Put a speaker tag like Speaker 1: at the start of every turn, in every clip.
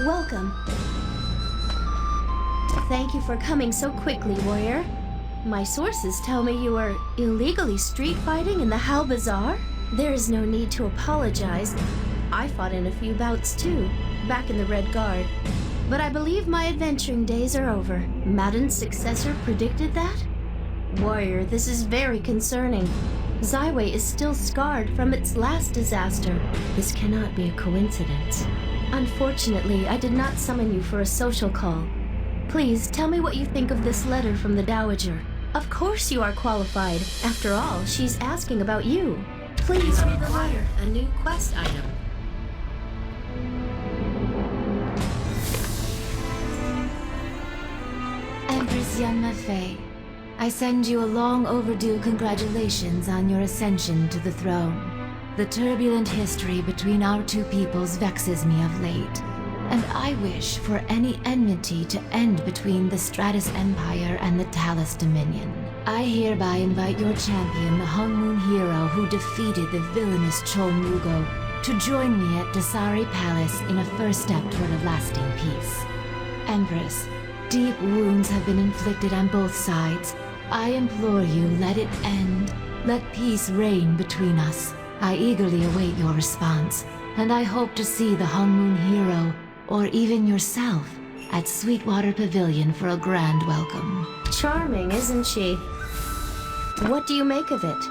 Speaker 1: Welcome. Thank you for coming so quickly, warrior. My sources tell me you are illegally street fighting in the Hal Bazaar? There is no need to apologize. I fought in a few bouts too, back in the Red Guard. But I believe my adventuring days are over. Madden's successor predicted that? Warrior, this is very concerning. Zyway is still scarred from its last disaster. This cannot be a coincidence. Unfortunately, I did not summon you for a social call. Please, tell me what you think of this letter from the Dowager. Of course you are qualified. After all, she's asking about you. Please read the letter.
Speaker 2: A new quest item.
Speaker 3: Empress Yumma Fei, I send you a long overdue congratulations on your ascension to the throne. The turbulent history between our two peoples vexes me of late, and I wish for any enmity to end between the Stratus Empire and the Talus Dominion. I hereby invite your champion, the Hungmoon hero who defeated the villainous Chol Mugo, to join me at Dasri Palace in a first step toward a lasting peace. Empress, deep wounds have been inflicted on both sides. I implore you, let it end. Let peace reign between us. I eagerly await your response, and I hope to see the Hungmoon hero, or even yourself, at Sweetwater Pavilion for a grand welcome.
Speaker 1: Charming, isn't she? What do you make of it?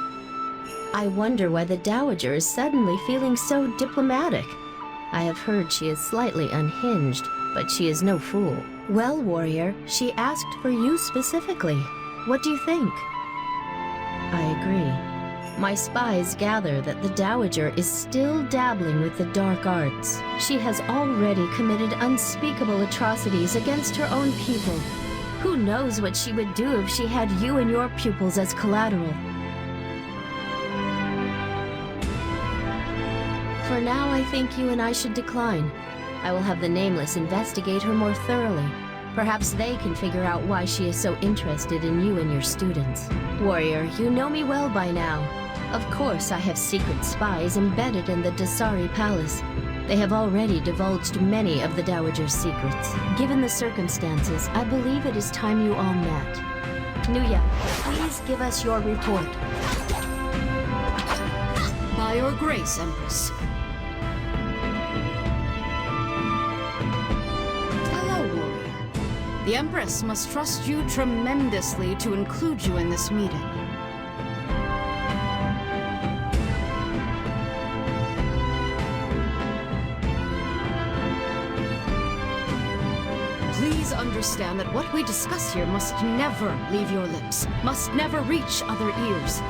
Speaker 1: I wonder why the Dowager is suddenly feeling so diplomatic. I have heard she is slightly unhinged, but she is no fool. Well, warrior, she asked for you specifically. What do you think? I agree. My spies gather that the Dowager is still dabbling with the dark arts. She has already committed unspeakable atrocities against her own people. Who knows what she would do if she had you and your pupils as collateral? For now, I think you and I should decline. I will have the Nameless investigate her more thoroughly. Perhaps they can figure out why she is so interested in you and your students. Warrior, you know me well by now. Of course, I have secret spies embedded in the Dasri Palace. They have already divulged many of the Dowager's secrets. Given the circumstances, I believe it is time you all met. Nuya, please give us your report.
Speaker 2: By your grace, Empress. Hello, warrior. The Empress must trust you tremendously to include you in this meeting. Please understand that what we discuss here must never leave your lips, must never reach other ears.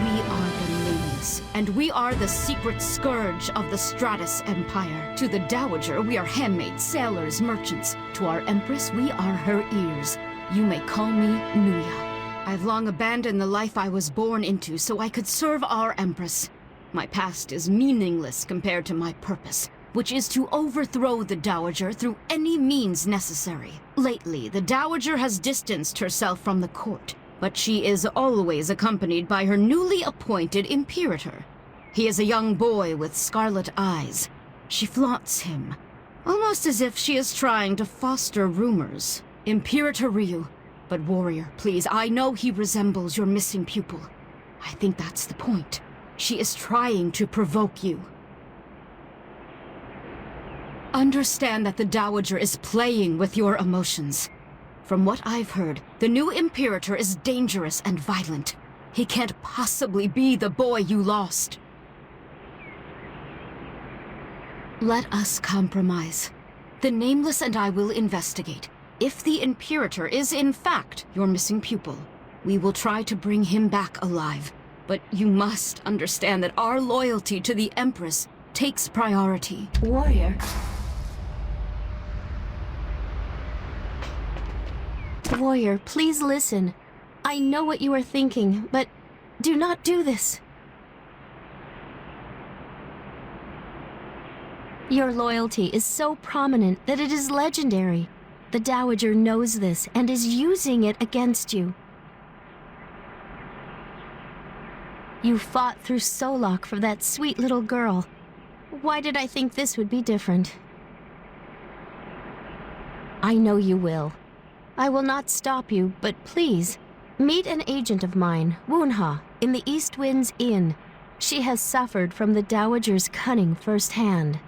Speaker 2: We are the Nameless, and we are the secret scourge of the Stratus Empire. To the Dowager, we are handmaids, sailors, merchants. To our Empress, we are her ears. You may call me Nuya. I've long abandoned the life I was born into so I could serve our Empress. My past is meaningless compared to my purpose, which is to overthrow the Dowager through any means necessary. Lately, the Dowager has distanced herself from the court, but she is always accompanied by her newly appointed Imperator. He is a young boy with scarlet eyes. She flaunts him, almost as if she is trying to foster rumors. Imperator Ryu, but warrior, please, I know he resembles your missing pupil. I think that's the point. She is trying to provoke you. Understand that the Dowager is playing with your emotions. From what I've heard, the new Imperator is dangerous and violent. He can't possibly be the boy you lost. Let us compromise. The Nameless and I will investigate. If the Imperator is in fact your missing pupil, we will try to bring him back alive. But you must understand that our loyalty to the Empress takes priority.
Speaker 1: Warrior. Warrior, please listen. I know what you are thinking, but do not do this. Your loyalty is so prominent that it is legendary. The Dowager knows this and is using it against you. You fought through Solok for that sweet little girl. Why did I think this would be different? I know you will. I will not stop you, but please, meet an agent of mine, Woonha, in the Eastwinds Inn. She has suffered from the Dowager's cunning firsthand.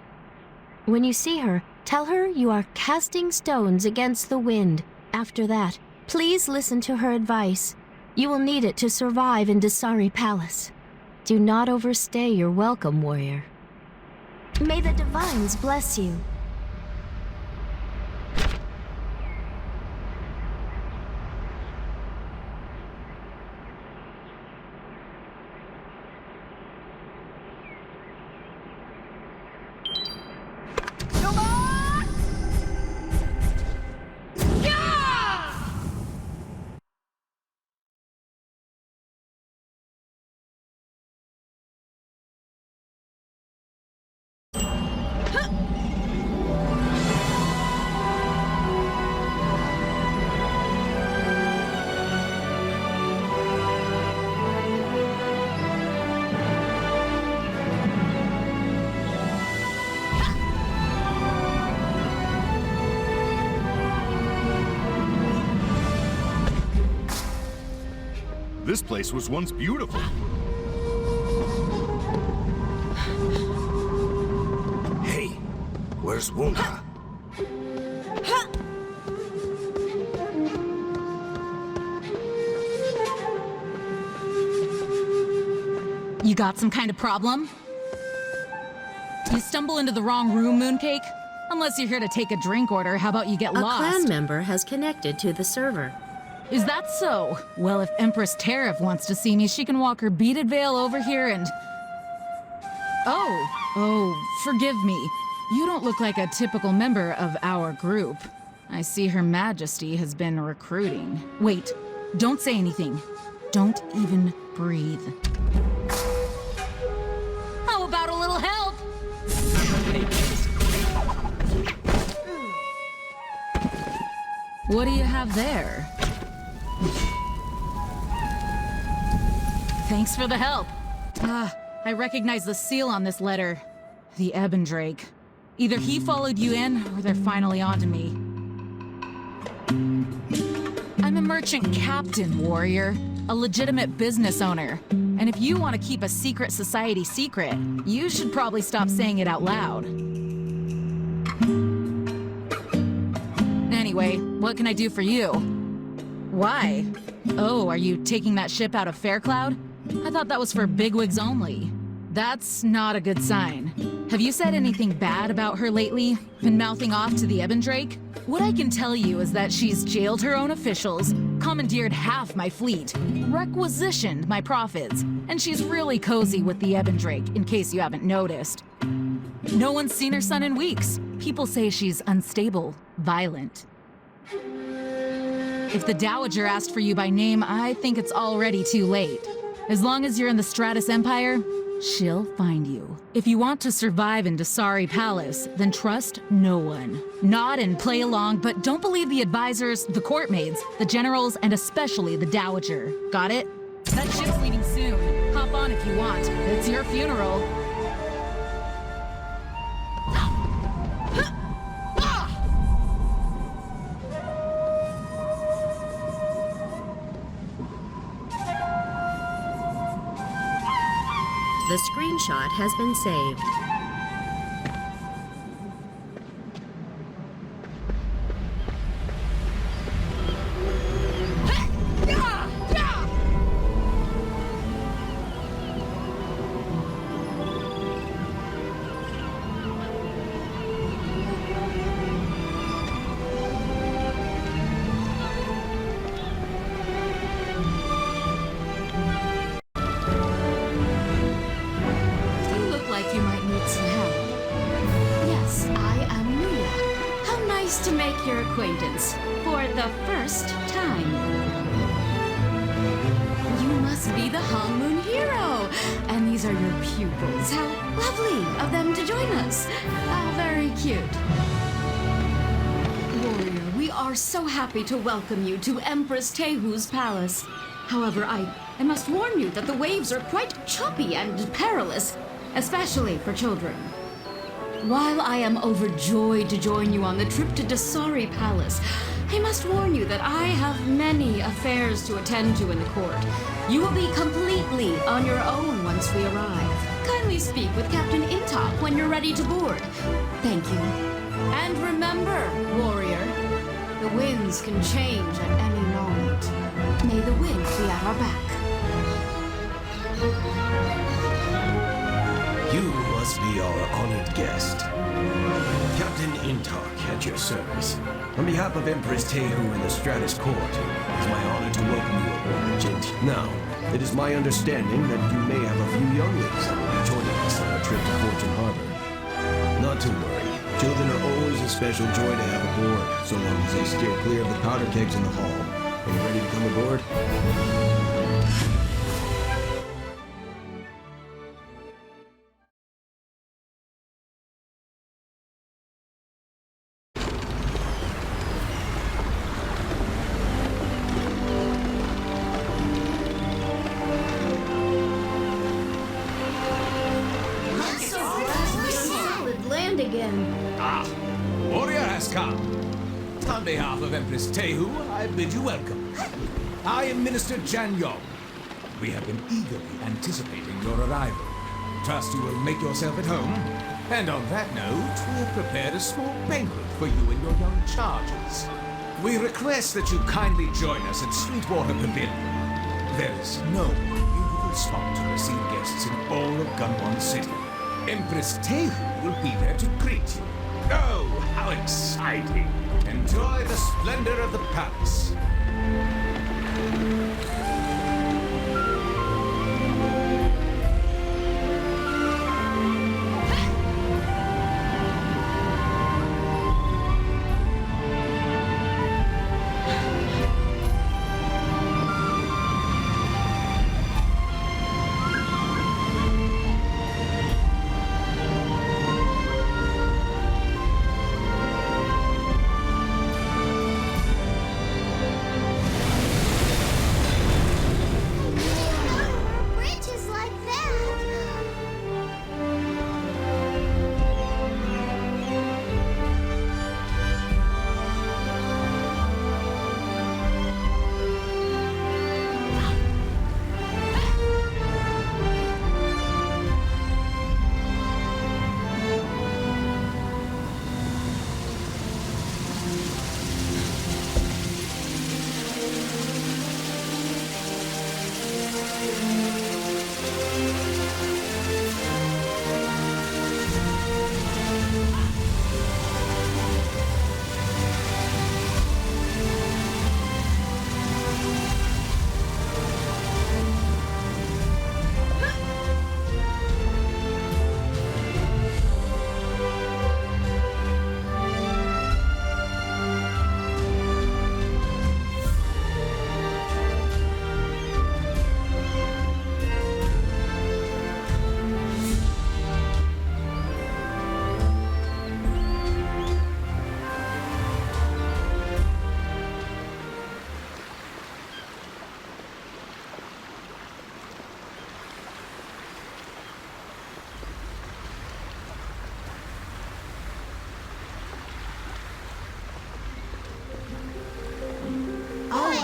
Speaker 1: When you see her, tell her you are casting stones against the wind. After that, please listen to her advice. You will need it to survive in Dasri Palace. Do not overstay your welcome, warrior. May the divines bless you.
Speaker 4: This place was once beautiful. Hey, where's Woonha?
Speaker 5: You got some kind of problem? You stumble into the wrong room, Mooncake? Unless you're here to take a drink order, how about you get
Speaker 6: A
Speaker 5: lost?
Speaker 6: clan member has connected to the server.
Speaker 5: Is that so? Well, if Empress Tariff wants to see me, she can walk her beaded veil over here and... Oh, forgive me. You don't look like a typical member of our group. I see Her Majesty has been recruiting. Wait, don't say anything. Don't even breathe. How about a little help? What do you have there? Thanks for the help. I recognize the seal on this letter. The Ebon Drake. Either he followed you in, or they're finally onto me. I'm a merchant captain, warrior. A legitimate business owner. And if you want to keep a secret society secret, you should probably stop saying it out loud. Anyway, what can I do for you? Why? Oh, are you taking that ship out of Faircloud? I thought that was for bigwigs only. That's not a good sign. Have you said anything bad about her lately? Been mouthing off to the Ebon Drake? What I can tell you is that she's jailed her own officials, commandeered half my fleet, requisitioned my profits, and she's really cozy with the Ebon Drake, in case you haven't noticed. No one's seen her son in weeks. People say she's unstable, violent. If the Dowager asked for you by name, I think it's already too late. As long as you're in the Stratus Empire, she'll find you. If you want to survive in Dasri Palace, then trust no one. Nod and play along, but don't believe the advisors, the court maids, the generals, and especially the Dowager. Got it? That ship's leaving soon. Hop on if you want. It's your funeral.
Speaker 6: The screenshot has been saved.
Speaker 3: To make your acquaintance for the first time.
Speaker 2: Hongmoon Hero. And these are your pupils. How lovely of them to join us. How very cute. Warrior, we are so happy to welcome you to Empress Tehu's palace. However, I must warn you that the waves are quite choppy and perilous, especially for children. While I am overjoyed to join you on the trip to Dasri Palace, I must warn you that I have many affairs to attend to in the court. You will be completely on your own once we arrive. Kindly speak with Captain Intop when you're ready to board. Thank you. And remember, warrior, the winds can change at any moment. May the wind be at our back.
Speaker 7: You must be our honored guest. Captain Intok at your service. On behalf of Empress Tehu and the Stratus Court, it is my honor to welcome you aboard, Agent. Now, it is my understanding that you may have a few younglings that will be joining us on our trip to Fortune Harbor. Not to worry. Children are always a special joy to have aboard, so long as they steer clear of the powder kegs in the hall. Are you ready to come aboard?
Speaker 8: Warrior has come. On behalf of Empress Tehu, I bid you welcome. I am Minister Jan Yong. We have been eagerly anticipating your arrival. Trust you will make yourself at home. And on that note, we have prepared a small banquet for you and your young charges. We request that you kindly join us at Sweetwater Pavilion. There is no more beautiful spot to receive guests in all of Gunwon City. Empress Tehu will be there to greet you. Oh, how exciting! Enjoy the splendor of the palace.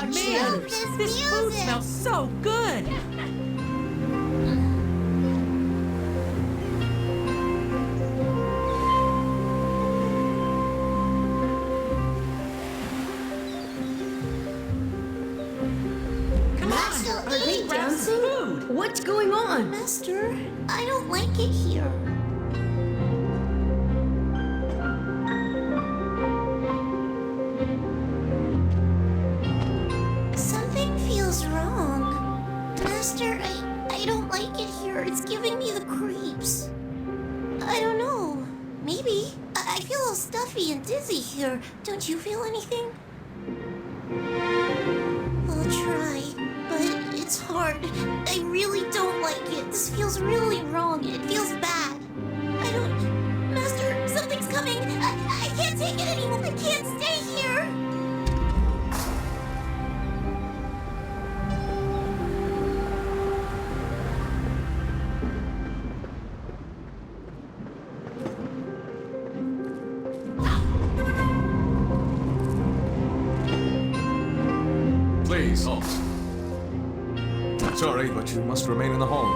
Speaker 9: Man, this food smells so good!
Speaker 1: Master, are they dancing? What's going on?
Speaker 10: Master, I don't like it here. Something feels wrong. Master, I don't like it here. It's giving me the creeps. I don't know. Maybe. I feel all stuffy and dizzy here. Don't you feel anything? I'll try, but it's hard. I really coming! I can't take it anymore! I can't stay here!
Speaker 8: Please, halt. Sorry, but you must remain in the hall.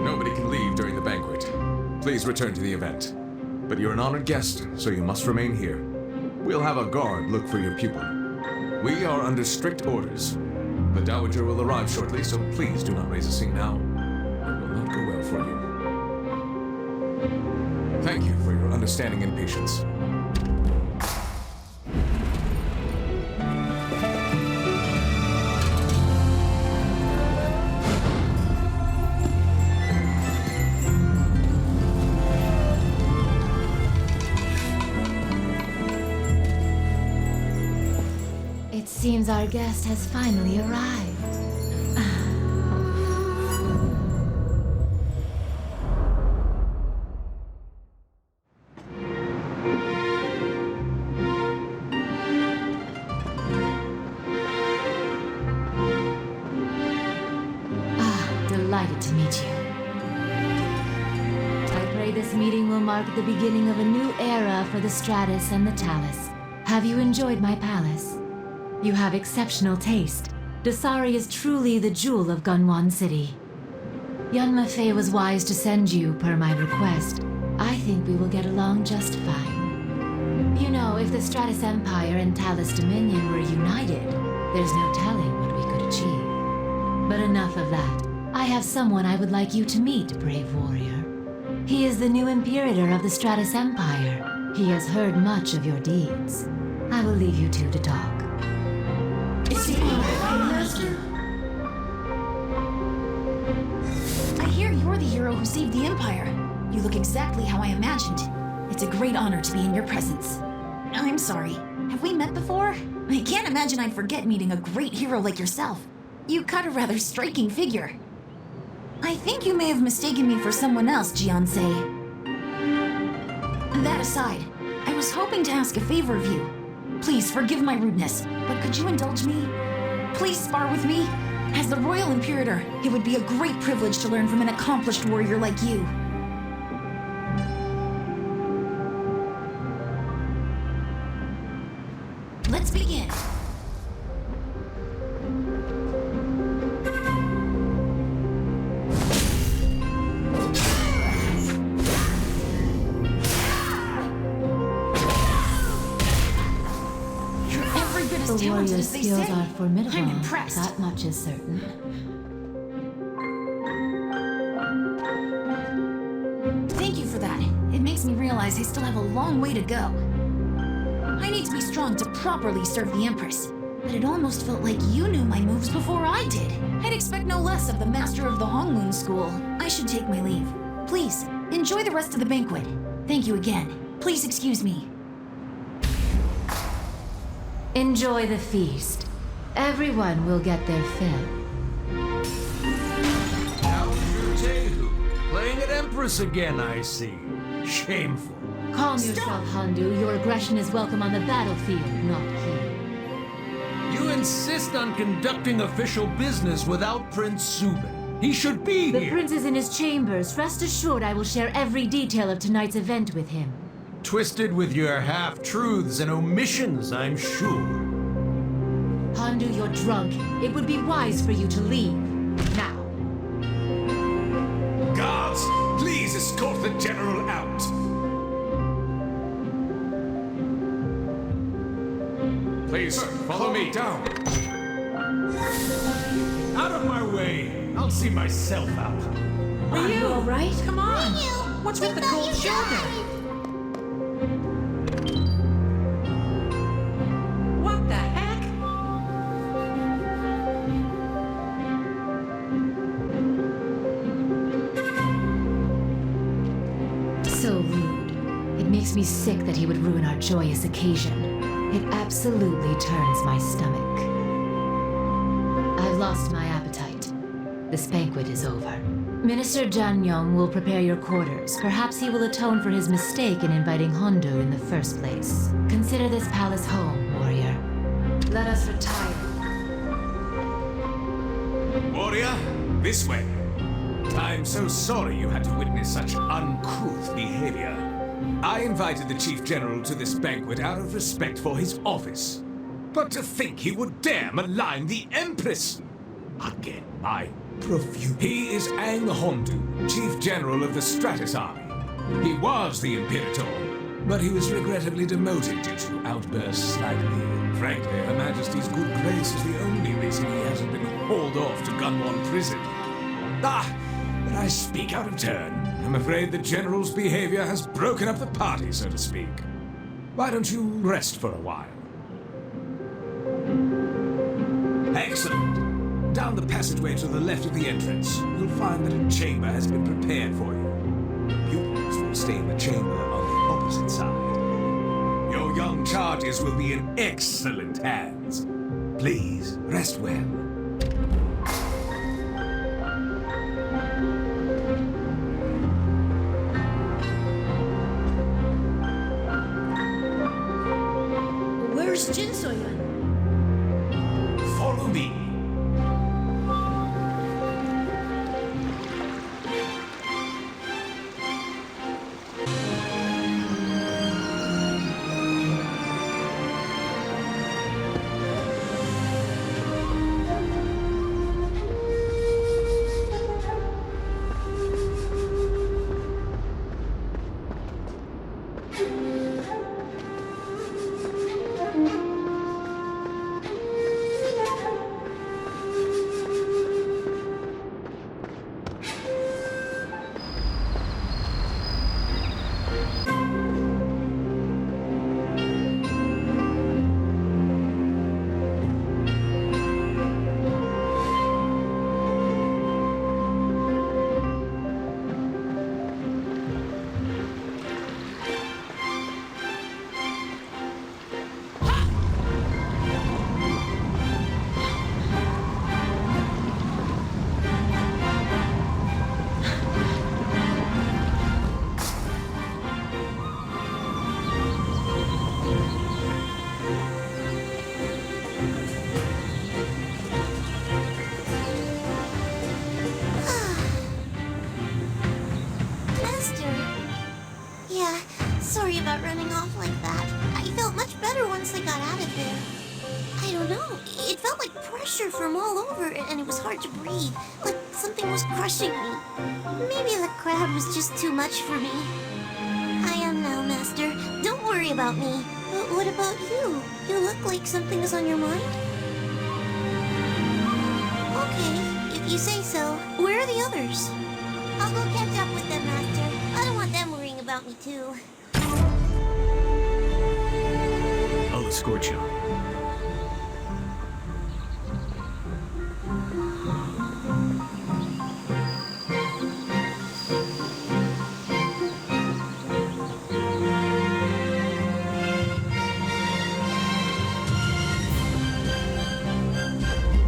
Speaker 8: Nobody can leave during the banquet. Please return to the event. But you're an honored guest, so you must remain here. We'll have a guard look for your pupil. We are under strict orders. The Dowager will arrive shortly, so please do not raise a scene now. It will not go well for you. Thank you for your understanding and patience.
Speaker 3: It seems our guest has finally arrived. Delighted to meet you. I pray this meeting will mark the beginning of a new era for the Stratus and the Talus. Have you enjoyed my palace? You have exceptional taste. Dasri is truly the jewel of Gunwon City. Yumma Fei was wise to send you per my request. I think we will get along just fine. You know, if the Stratus Empire and Talus Dominion were united, there's no telling what we could achieve. But enough of that. I have someone I would like you to meet, brave warrior. He is the new Imperator of the Stratus Empire. He has heard much of your deeds. I will leave you two to talk.
Speaker 10: Is he Master?
Speaker 11: I hear you're the hero who saved the Empire. You look exactly how I imagined. It's a great honor to be in your presence. I'm sorry. Have we met before? I can't imagine I'd forget meeting a great hero like yourself. You cut a rather striking figure. I think you may have mistaken me for someone else, Jiansei. That aside, I was hoping to ask a favor of you. Please forgive my rudeness, but could you indulge me? Please spar with me? As the Royal Imperator, it would be a great privilege to learn from an accomplished warrior like you. Let's begin.
Speaker 3: The warrior's skills are formidable.
Speaker 11: I'm impressed.
Speaker 3: That much is certain.
Speaker 11: Thank you for that. It makes me realize I still have a long way to go. I need to be strong to properly serve the Empress. But it almost felt like you knew my moves before I did. I'd expect no less of the master of the Hongmoon School. I should take my leave. Please, enjoy the rest of the banquet. Thank you again. Please excuse me.
Speaker 3: Enjoy the feast. Everyone will get their fill.
Speaker 12: Dowager Tehu, playing at Empress again, I see. Shameful.
Speaker 3: Calm yourself, Handu. Your aggression is welcome on the battlefield, not here.
Speaker 12: You insist on conducting official business without Prince Subin. He should be
Speaker 3: The
Speaker 12: here.
Speaker 3: prince is in his chambers. Rest assured I will share every detail of tonight's event with him.
Speaker 12: Twisted with your half-truths and omissions, I'm sure.
Speaker 3: Handu, you're drunk. It would be wise for you to leave. Now.
Speaker 8: Guards, please escort the General out. Please, follow me. Down.
Speaker 12: Out of my way. I'll see myself out.
Speaker 9: Are you
Speaker 1: all right?
Speaker 9: Come on.
Speaker 10: Ryu,
Speaker 9: What's
Speaker 10: we
Speaker 9: with the
Speaker 10: thought
Speaker 9: cold
Speaker 10: you
Speaker 9: shoulder?
Speaker 10: died.
Speaker 9: What the heck?
Speaker 3: So rude. It makes me sick that he would ruin our joyous occasion. It absolutely turns my stomach. I've lost my appetite. This banquet is over. Minister Jan Yong will prepare your quarters. Perhaps he will atone for his mistake in inviting Hondo in the first place. Consider this palace home, warrior. Let us retire.
Speaker 8: Warrior, this way. I'm so sorry you had to witness such uncouth behavior. I invited the Chief General to this banquet out of respect for his office. But to think he would dare malign the Empress! Again, my profuse. He is Ang Hondu, Chief General of the Stratus Army. He was the Imperator, but he was regrettably demoted due to outbursts like me. Frankly, Her Majesty's good grace is the only reason he hasn't been hauled off to Gunwon Prison. But I speak out of turn. I'm afraid the General's behavior has broken up the party, so to speak. Why don't you rest for a while? Excellent. Down the passageway to the left of the entrance, you'll find that a chamber has been prepared for you. Pupils will stay in the chamber on the opposite side. Your young charges will be in excellent hands. Please, rest well.
Speaker 1: Where's Jin Soyun?
Speaker 8: Follow me.
Speaker 10: Sorry about running off like that. I felt much better once I got out of there. I don't know. It felt like pressure from all over, and it was hard to breathe. Like something was crushing me. Maybe the crowd was just too much for me. I am now, Master. Don't worry about me. But what about you? You look like something is on your mind. Okay, if you say so. Where are the others? I'll go catch up with them, Master. I don't want them worrying about me, too.
Speaker 7: I'll escort you.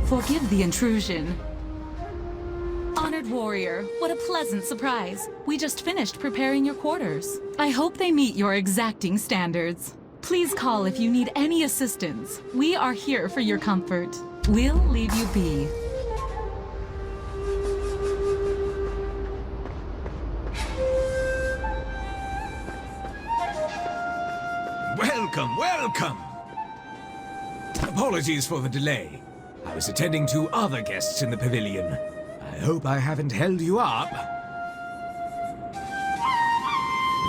Speaker 5: Forgive the intrusion. Honored warrior, what a pleasant surprise. We just finished preparing your quarters. I hope they meet your exacting standards. Please call if you need any assistance. We are here for your comfort. We'll leave you be.
Speaker 8: Welcome, welcome! Apologies for the delay. I was attending to other guests in the pavilion. I hope I haven't held you up.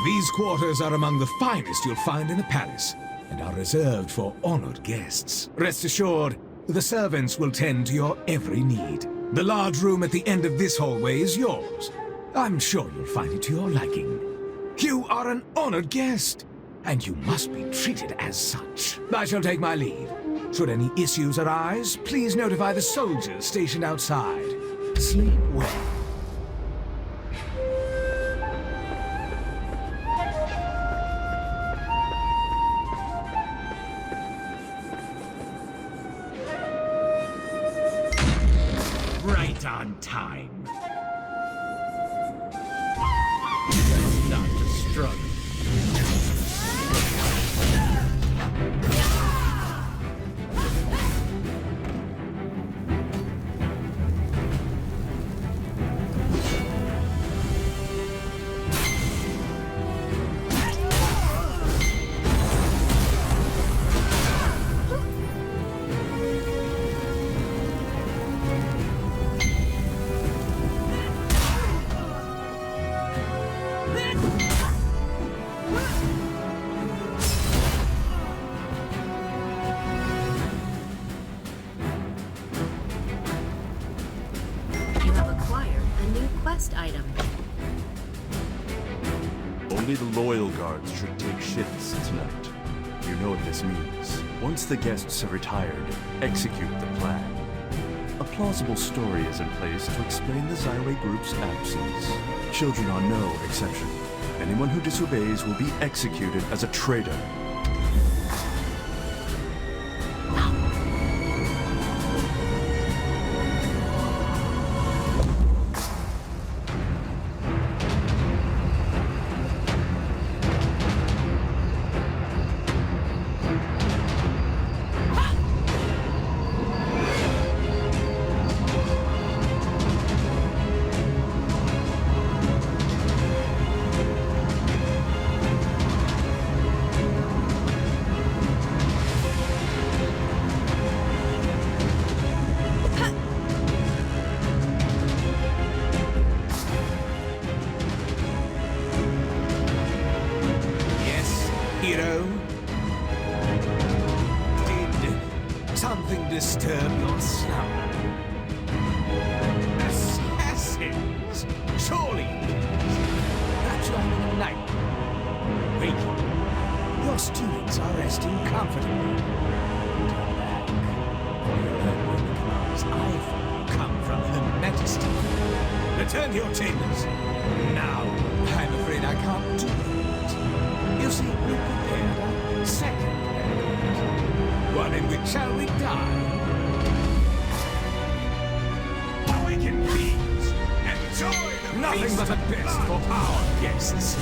Speaker 8: These quarters are among the finest you'll find in the palace, and are reserved for honored guests. Rest assured, the servants will tend to your every need. The large room at the end of this hallway is yours. I'm sure you'll find it to your liking. You are an honored guest, and you must be treated as such. I shall take my leave. Should any issues arise, please notify the soldiers stationed outside. Sleep well.
Speaker 12: right on time. Not to struggle.
Speaker 6: You have acquired a new quest item.
Speaker 13: Only the loyal guards should take shifts tonight. You know what this means. Once the guests have retired, execute the plan. A plausible story is in place to explain the Zyway group's absence. Children are no exception. Anyone who disobeys will be executed as a traitor.
Speaker 8: Hero? Did something disturb your slumber? Assassins? Surely it is. Perhaps you're having a nightmare. Waking. Your students are resting comfortably. Turn back. For your own commands I've come from Her Majesty. Return to your chambers. Now, I'm afraid I can't do that. You see, we prepared a second bed. One in which shall we die? Awaken, thieves! Enjoy the Nothing but the best for our guests.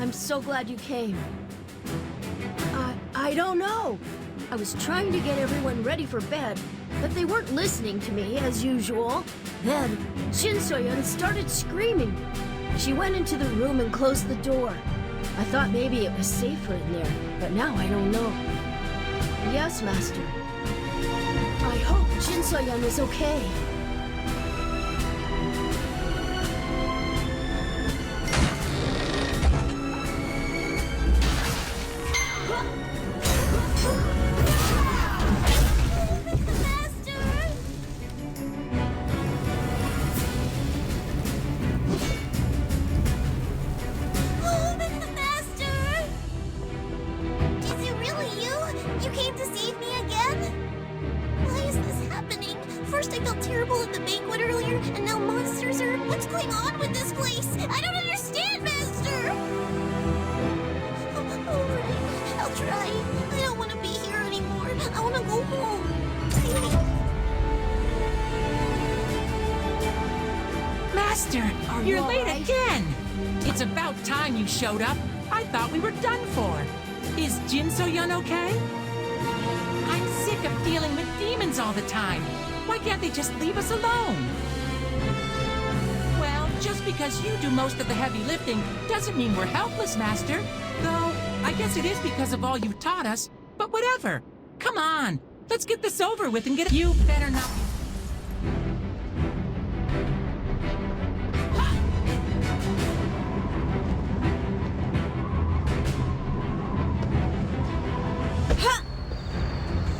Speaker 1: I'm so glad you came. I don't know. I was trying to get everyone ready for bed, but they weren't listening to me, as usual. Then, Shin So-yeon started screaming. She went into the room and closed the door. I thought maybe it was safer in there, but now I don't know. Yes, Master. I hope Shin So-yeon is okay.
Speaker 9: Master, you're late again! It's about time you showed up. I thought we were done for. Is Jin So-yeon okay? I'm sick of dealing with demons all the time. Why can't they just leave us alone? Well, just because you do most of the heavy lifting doesn't mean we're helpless, Master. Though, I guess it is because of all you've taught us. But whatever. Come on. Let's get this over with and get it. You better not be...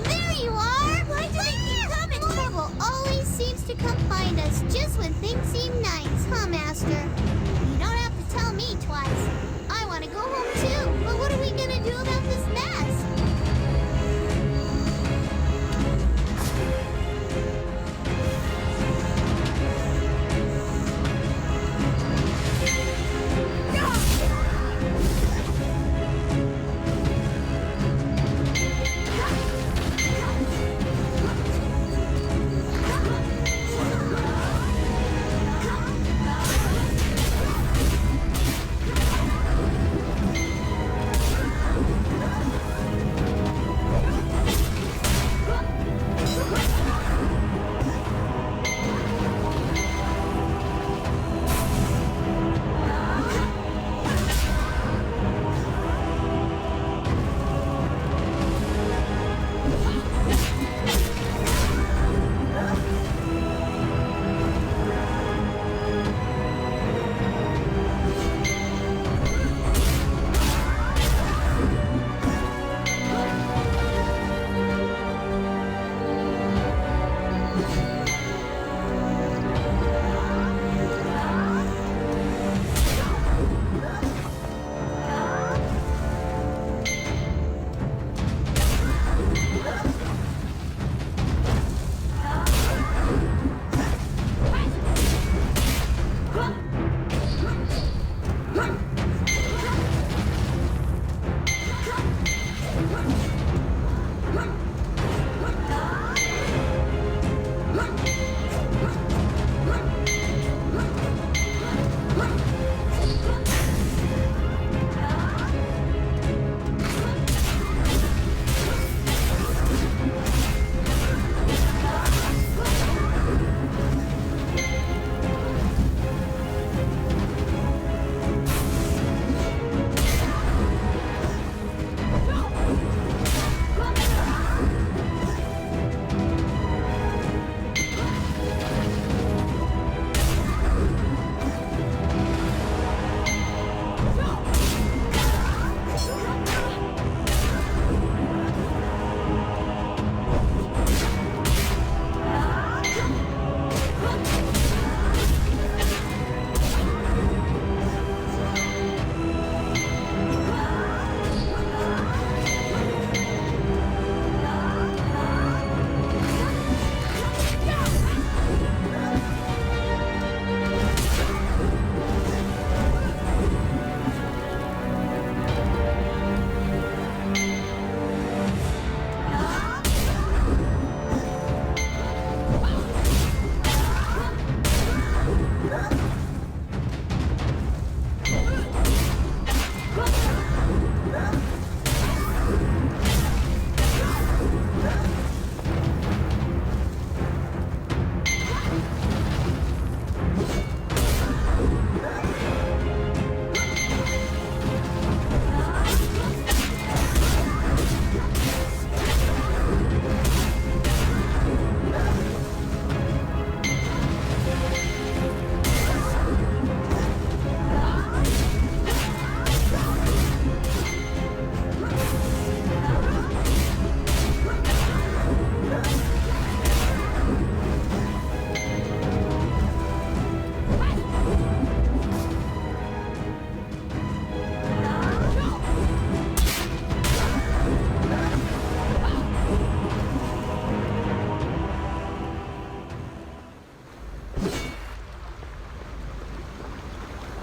Speaker 10: There you are! Why do they keep coming? Trouble always seems to come find us just when things seem nice, huh, Master? You don't have to tell me twice. I want to go home too, but what are we gonna do about this mess?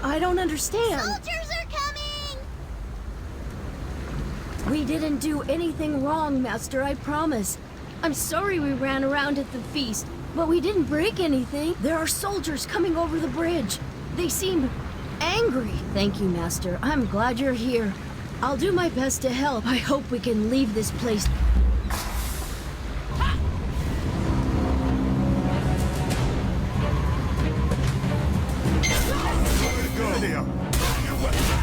Speaker 1: I don't understand.
Speaker 10: Soldiers are coming!
Speaker 1: We didn't do anything wrong, Master, I promise. I'm sorry we ran around at the feast. But we didn't break anything. There are soldiers coming over the bridge. They seem angry. Thank you, Master. I'm glad you're here. I'll do my best to help. I hope we can leave this place.
Speaker 4: Go there.